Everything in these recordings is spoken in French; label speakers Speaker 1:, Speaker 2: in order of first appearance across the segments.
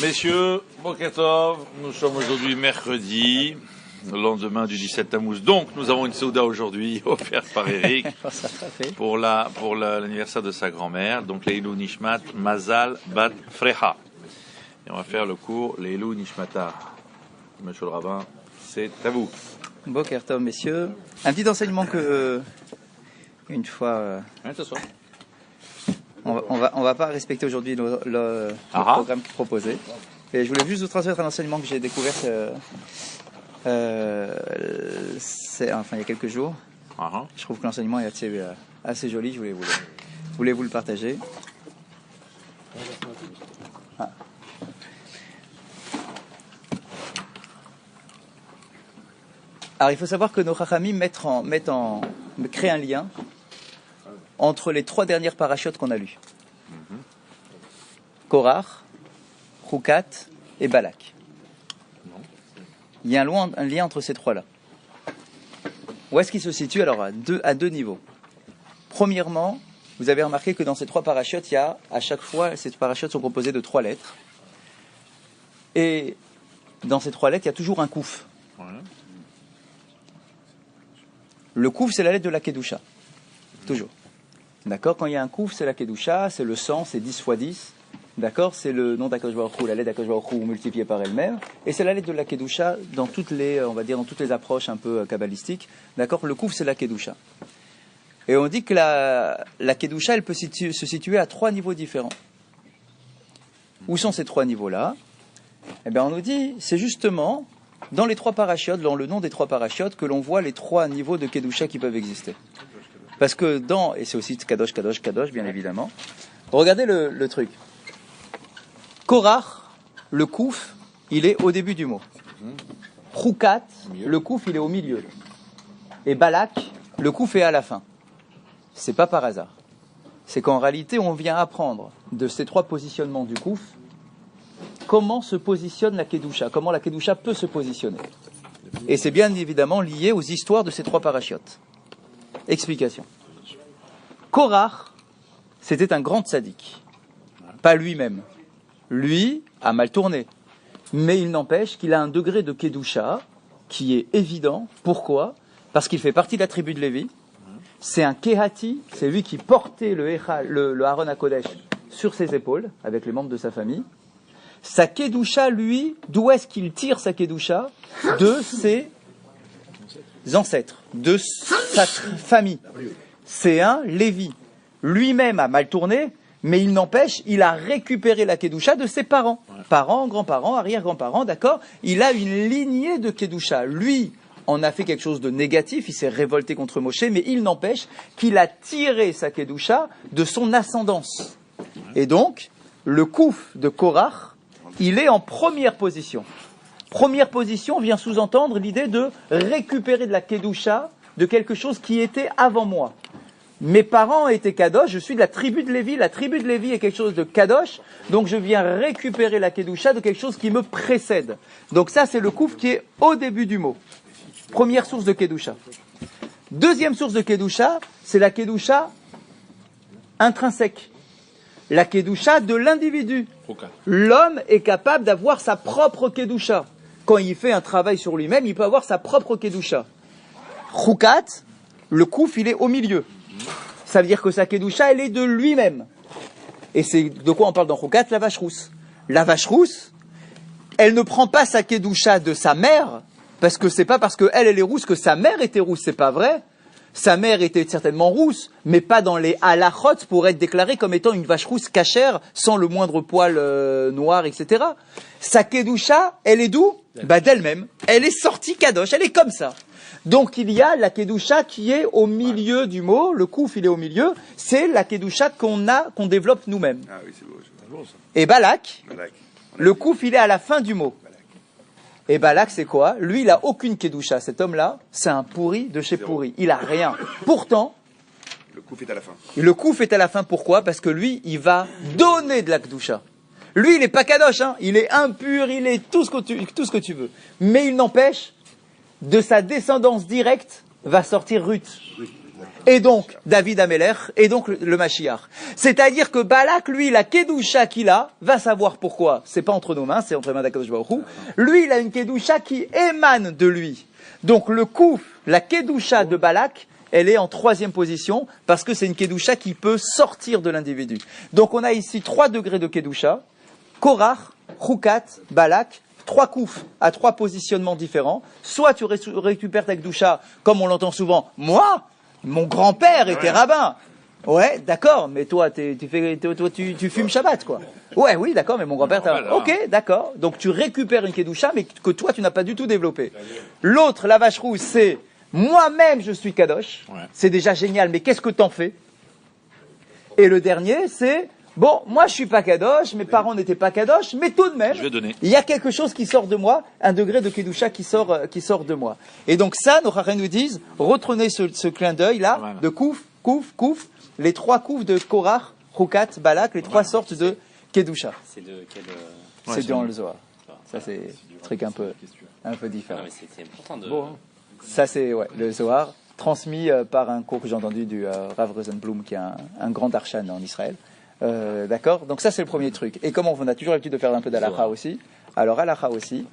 Speaker 1: Messieurs, Boker Tov, nous sommes aujourd'hui mercredi, le lendemain du 17 Tammuz. Donc, nous avons une souda aujourd'hui offerte par Eric pour l'anniversaire de sa grand-mère. Donc, Leilou Nishmat Mazal Bat Freha. Et on va faire le cours Leilou Nishmata. Monsieur le rabbin, c'est à vous.
Speaker 2: Boker Tov, messieurs. Un petit enseignement que, une fois... On va pas respecter aujourd'hui le programme proposé. Et je voulais juste vous transmettre un enseignement que j'ai découvert il y a quelques jours. Je trouve que l'enseignement est assez joli. Je voulais vous le partager. Alors il faut savoir que nos chachamim créent un lien entre les trois dernières parachutes qu'on a lues. Korach, Chukat et Balak. Il y a un lien entre ces trois-là. Où est-ce qu'il se situe? Alors à deux niveaux. Premièrement, vous avez remarqué que dans ces trois parachutes, à chaque fois, ces parachutes sont composés de 3 lettres. Et dans ces 3 lettres, il y a toujours un kouf. Le kouf, c'est la lettre de la Kedusha. Toujours. D'accord? Quand il y a un kouf, c'est la Kedusha, c'est le 100, c'est 10 fois 10. D'accord? C'est le nom d'Akadosh Baruch Hu, la lettre d'Akadosh Baruch Hu multipliée par elle-même. Et c'est la lettre de la Kedusha dans toutes les approches un peu kabbalistiques. D'accord? Le kouf, c'est la Kedusha. Et on dit que la Kedusha, elle peut se situer à 3 niveaux différents. Où sont ces 3 niveaux-là? Eh bien, on nous dit, c'est justement dans les 3 parachutes, dans le nom des 3 parachutes, que l'on voit les 3 niveaux de Kedusha qui peuvent exister. Parce que et c'est aussi Kadosh, Kadosh, Kadosh, bien évidemment. Regardez le truc. Korach, le kouf, il est au début du mot. Chukat, le kouf, il est au milieu. Et Balak, le kouf est à la fin. C'est pas par hasard. C'est qu'en réalité, on vient apprendre de ces 3 positionnements du kouf comment se positionne la Kedusha, comment la Kedusha peut se positionner. Et c'est bien évidemment lié aux histoires de ces 3 parachutes. Explication. Korach, c'était un grand tzaddik. Pas lui-même. Lui a mal tourné. Mais il n'empêche qu'il a un degré de Kedusha qui est évident. Pourquoi? Parce qu'il fait partie de la tribu de Lévi. C'est un Kehati, c'est lui qui portait le Aaron HaKodesh sur ses épaules, avec les membres de sa famille. Sa Kedusha, lui, d'où est-ce qu'il tire sa Kedusha? De ses ancêtres, de sa famille. C'est un Lévi. Lui-même a mal tourné, mais il n'empêche, il a récupéré la Kedusha de ses parents. Parents, grands-parents, arrière-grands-parents, d'accord? Il a une lignée de Kedusha. Lui en a fait quelque chose de négatif, il s'est révolté contre Moshe, mais il n'empêche qu'il a tiré sa Kedusha de son ascendance. Et donc, le kouf de Korach, il est en première position. Première position vient sous-entendre l'idée de récupérer de la Kedusha de quelque chose qui était avant moi. Mes parents étaient Kadosh, je suis de la tribu de Lévi, la tribu de Lévi est quelque chose de Kadosh, donc je viens récupérer la Kedusha de quelque chose qui me précède. Donc ça, c'est le kouf qui est au début du mot. Première source de Kedusha. Deuxième source de Kedusha, c'est la Kedusha intrinsèque. La Kedusha de l'individu. L'homme est capable d'avoir sa propre Kedusha. Quand il fait un travail sur lui-même, il peut avoir sa propre Kedusha. Chukat, le kouf, il est au milieu. Ça veut dire que sa Kedusha, elle est de lui-même. Et c'est de quoi on parle dans Chukat? La vache rousse. La vache rousse, elle ne prend pas sa Kedusha de sa mère, parce que c'est pas parce qu'elle est rousse que sa mère était rousse, c'est pas vrai. Sa mère était certainement rousse, mais pas dans les halachot pour être déclarée comme étant une vache rousse cachère, sans le moindre poil noir, etc. Sa Kedusha, elle est d'où? D'elle-même. Elle est sortie Kadosh, elle est comme ça. Donc il y a la Kedusha qui est au milieu du mot, le kouf il est au milieu, c'est la Kedusha qu'on développe nous-mêmes.
Speaker 3: Ah oui, c'est beau ça.
Speaker 2: Et Balak, le kouf il est à la fin du mot. Et Balak, c'est quoi? Lui, il a aucune Kedusha. Cet homme-là, c'est un pourri de chez pourri. Il a rien. Pourtant,
Speaker 3: le kouf est à la fin.
Speaker 2: Le kouf est à la fin. Pourquoi? Parce que lui, il va donner de la Kedusha. Lui, il est pas kadosh, hein. Il est impur, il est tout ce que tu veux. Mais il n'empêche, de sa descendance directe va sortir Ruth. Et donc, David Améler, et donc le Mashiach. C'est-à-dire que Balak, lui, la Kedusha qu'il a, va savoir pourquoi. C'est pas entre nos mains, c'est entre les mains d'Akadosh Baruch Hu. Lui, il a une Kedusha qui émane de lui. Donc le Kouf, la Kedusha de Balak, elle est en 3e position, parce que c'est une Kedusha qui peut sortir de l'individu. Donc on a ici 3 degrés de Kedusha. Korach, Chukat, Balak, 3 koufs à 3 positionnements différents. Soit tu récupères ta Kedusha, comme on l'entend souvent, moi, mon grand-père était rabbin. Ouais, d'accord, mais toi, tu fumes Shabbat, quoi. Ouais, oui, d'accord, mais mon grand-père t'a... Ok, d'accord. Donc tu récupères une Kedusha, mais que toi, tu n'as pas du tout développé. L'autre, la vache rouge, c'est moi-même, je suis Kadosh. Ouais. C'est déjà génial, mais qu'est-ce que t'en fais? Et le dernier, c'est... Bon, moi je suis pas Kadosh, mes parents n'étaient pas Kadosh, mais tout de même, il y a quelque chose qui sort de moi, un degré de Kedusha qui sort de moi. Et donc ça, nos Chachamim nous disent, reprenez ce clin d'œil là, de Kouf, Kouf, Kouf, les 3 koufs de Korach, Chukat, Balak, les 3 sortes de Kedusha.
Speaker 4: C'est de quel...
Speaker 2: C'est dans le Zohar. Ça c'est un truc un peu différent.
Speaker 4: Non, mais c'est important de...
Speaker 2: Bon, ça c'est le Zohar, transmis par un cours que j'ai entendu du Rav Rosenblum, qui est un grand darshan en Israël. D'accord. Donc ça c'est le premier truc. Et comme on a toujours l'habitude de faire un peu d'halakha aussi, alors halakha aussi,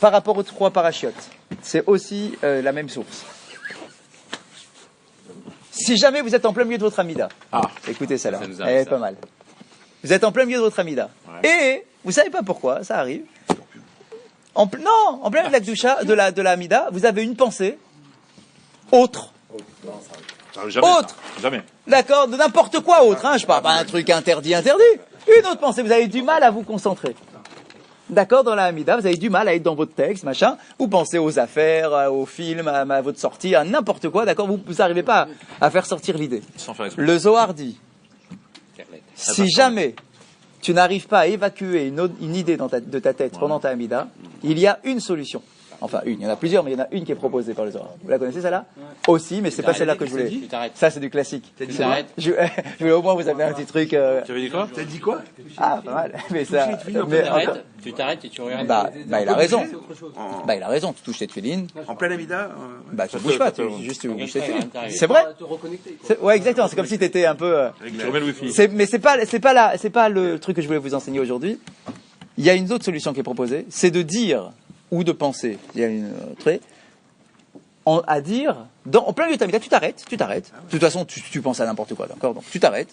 Speaker 2: par rapport aux 3 parachiotes, c'est aussi la même source. Si jamais vous êtes en plein milieu de votre amida, écoutez celle-là, elle est pas mal. Vous êtes en plein milieu de votre amida, et vous savez pas pourquoi, ça arrive. En plein milieu de la Kedusha, de la amida, vous avez une pensée autre.
Speaker 1: Jamais,
Speaker 2: autre.
Speaker 1: Jamais.
Speaker 2: D'accord, de n'importe quoi autre, hein. Je parle pas d'un truc interdit. Une autre pensée, vous avez du mal à vous concentrer. D'accord, dans la Hamida, vous avez du mal à être dans votre texte, machin. Vous pensez aux affaires, aux films, à votre sortie, à n'importe quoi, d'accord. Vous n'arrivez pas à faire sortir l'idée. Le Zohar dit, si jamais tu n'arrives pas à évacuer une idée de ta tête pendant ta Hamida, il y a une solution. Enfin, il y en a plusieurs, mais il y en a une qui est proposée par le Zohar. Vous la connaissez, celle-là? Aussi, mais c'est pas celle-là que je voulais. Ça, c'est du classique. Je voulais au moins vous amener un petit truc.
Speaker 1: Tu avais dit quoi?
Speaker 3: T'as dit quoi?
Speaker 2: Ah, pas mal. Mais ça.
Speaker 4: Tu t'arrêtes et tu regardes.
Speaker 2: Bah, il a raison. Bah, il a raison. Tu touches tes tefilines.
Speaker 3: En pleine amida?
Speaker 2: Bah, tu bouges pas. Juste, tu bouges tes tefilines. C'est vrai? Ouais, exactement. C'est comme si t'étais un peu.
Speaker 1: Tu remets le wifi.
Speaker 2: Mais c'est pas le truc que je voulais vous enseigner aujourd'hui. Il y a une autre solution qui est proposée. C'est de dire ou de penser, il y a une trait, à dire, en plein milieu de ta mida, tu t'arrêtes. De toute façon, tu penses à n'importe quoi, d'accord? Donc, tu t'arrêtes,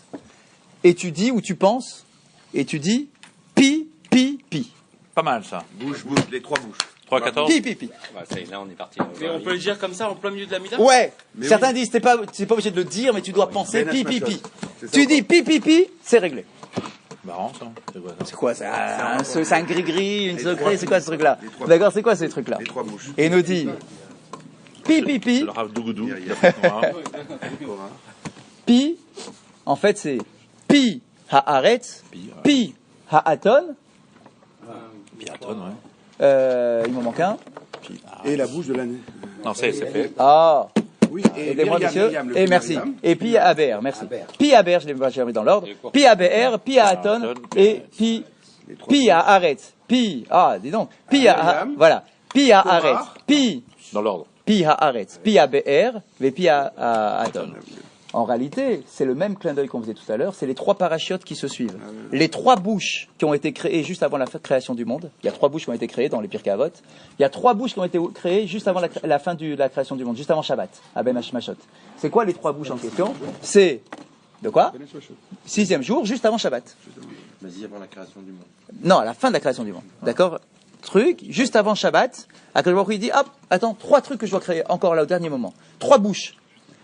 Speaker 2: et tu dis, ou tu penses, et tu dis, pi, pi, pi.
Speaker 1: Pas mal, ça.
Speaker 3: Bouge, les 3 bouches.
Speaker 1: 3, 14.
Speaker 2: Pi, pi, pi.
Speaker 4: Bah, là, on est parti.
Speaker 5: Mais on peut le dire comme ça, en plein milieu de la mida?
Speaker 2: Ouais. Certains disent, t'es pas obligé de le dire, mais tu dois penser, pi, pi, pi. Tu dis, pi, pi, pi, c'est réglé.
Speaker 1: Marrant, ça.
Speaker 2: C'est quoi ça? C'est un gris-gris, une secret, c'est quoi ce truc-là? D'accord, c'est quoi ces trucs-là?
Speaker 3: Les 3 bouches.
Speaker 2: Et il nous dit, pi, pi, pi.
Speaker 1: C'est le Rav Dougoudou.
Speaker 2: Pi, en fait, c'est pi haaretz, pi haaton.
Speaker 1: Pi haaton, ouais.
Speaker 2: Il m'en manque un.
Speaker 3: Et la bouche de l'année.
Speaker 1: Non, c'est fait.
Speaker 2: Ah.
Speaker 3: Oui,
Speaker 2: aidez-moi, messieurs. Et merci. Et pi ABR, merci. Pi ABR, je l'ai mis dans l'ordre. Pi ABR, pi Haaton et pi Haaretz. Dis donc. Voilà. Pi Haaretz. Pi.
Speaker 1: Dans l'ordre.
Speaker 2: Pi Haaretz. Pi ABR, et pi Haaton. En réalité, c'est le même clin d'œil qu'on faisait tout à l'heure, c'est les 3 parachiotes qui se suivent. Les 3 bouches qui ont été créées juste avant la création du monde, il y a 3 bouches qui ont été créées dans les Pirkei Avot, il y a 3 bouches qui ont été créées juste avant la fin de la création du monde, juste avant Shabbat, à Ben Hashmashot. C'est quoi les 3 bouches en question? C'est, de quoi? 6e jour, juste avant Shabbat.
Speaker 3: Vas-y, avant la création du monde.
Speaker 2: Non, à la fin de la création du monde. D'accord? Truc, juste avant Shabbat, Akadosh Baruch Hu, il dit, hop, attends, 3 trucs que je dois créer encore là au dernier moment. 3 bouches.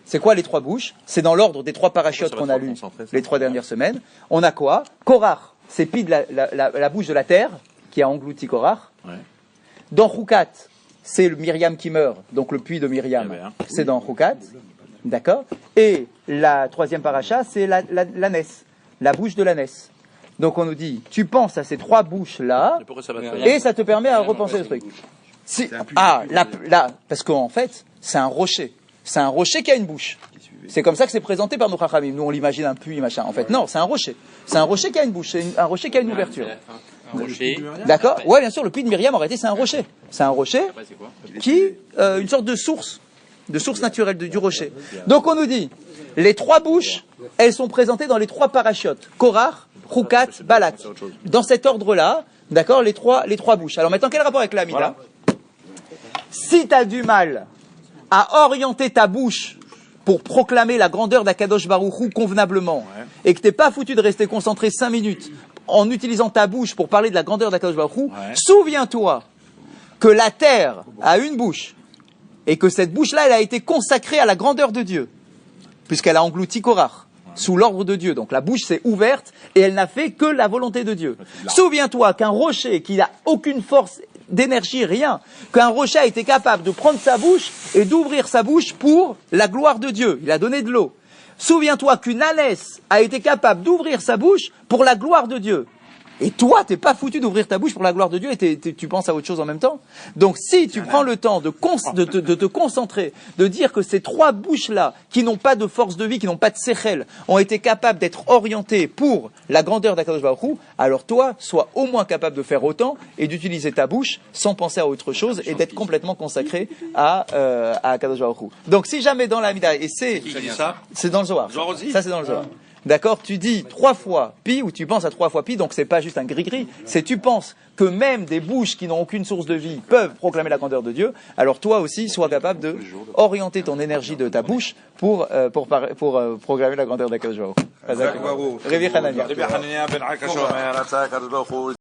Speaker 2: C'est quoi les 3 bouches? C'est dans l'ordre des 3 parachiotes qu'on a lus les 3 dernières semaines. On a quoi? Korach, c'est pi de la bouche de la terre, qui a englouti Korach. Ouais. Dans Chukat, c'est le Myriam qui meurt, donc le puits de Myriam, c'est dans Chukat. D'accord? Et la 3e paracha, c'est l'ânesse, la bouche de l'ânesse. Donc on nous dit, tu penses à ces 3 bouches-là, et ça te permet à repenser le truc. Parce qu'en fait, c'est un rocher. C'est un rocher qui a une bouche. C'est comme ça que c'est présenté par nos Chachamim. Nous, on l'imagine un puits, machin. En fait, non, c'est un rocher. C'est un rocher qui a une bouche. C'est un rocher qui a une ouverture.
Speaker 4: Un rocher.
Speaker 2: D'accord? Ouais, bien sûr, le puits de Myriam, en réalité, c'est un rocher. C'est un rocher qui, une sorte de source. de source naturelle du rocher. Donc on nous dit, les trois bouches, elles sont présentées dans les trois parachiotes. Korach, Chukat, Balak. Dans cet ordre-là, d'accord, les trois bouches. Alors maintenant, quel rapport avec l'Amida? Si tu as du mal à orienter ta bouche pour proclamer la grandeur d'Akadosh Baruch Hu convenablement, et que t'es pas foutu de rester concentré 5 minutes en utilisant ta bouche pour parler de la grandeur d'Akadosh Baruch Hu, souviens-toi que la terre a une bouche, et que cette bouche-là, elle a été consacrée à la grandeur de Dieu, puisqu'elle a englouti Korach, sous l'ordre de Dieu. Donc la bouche s'est ouverte, et elle n'a fait que la volonté de Dieu. Souviens-toi qu'un rocher qui n'a aucune force d'énergie, rien, qu'un rocher a été capable de prendre sa bouche et d'ouvrir sa bouche pour la gloire de Dieu. Il a donné de l'eau. Souviens-toi qu'une ânesse a été capable d'ouvrir sa bouche pour la gloire de Dieu. Et toi, t'es pas foutu d'ouvrir ta bouche pour la gloire de Dieu et tu penses à autre chose en même temps. Donc si tu prends le temps de te concentrer, de dire que ces trois bouches-là, qui n'ont pas de force de vie, qui n'ont pas de séchel, ont été capables d'être orientées pour la grandeur d'Akadosh Baruch Hu, alors toi, sois au moins capable de faire autant et d'utiliser ta bouche sans penser à autre chose et d'être complètement consacré à Akadosh Baruch Hu. Donc si jamais dans l'Amida, et c'est dans le Zohar, ça c'est dans le Zohar. D'accord, tu dis 3 fois pi ou tu penses à 3 fois pi, donc c'est pas juste un gris-gris, c'est tu penses que même des bouches qui n'ont aucune source de vie peuvent proclamer la grandeur de Dieu, alors toi aussi sois capable de orienter ton énergie de ta bouche pour proclamer la grandeur d'Akadosh Baruch Hu.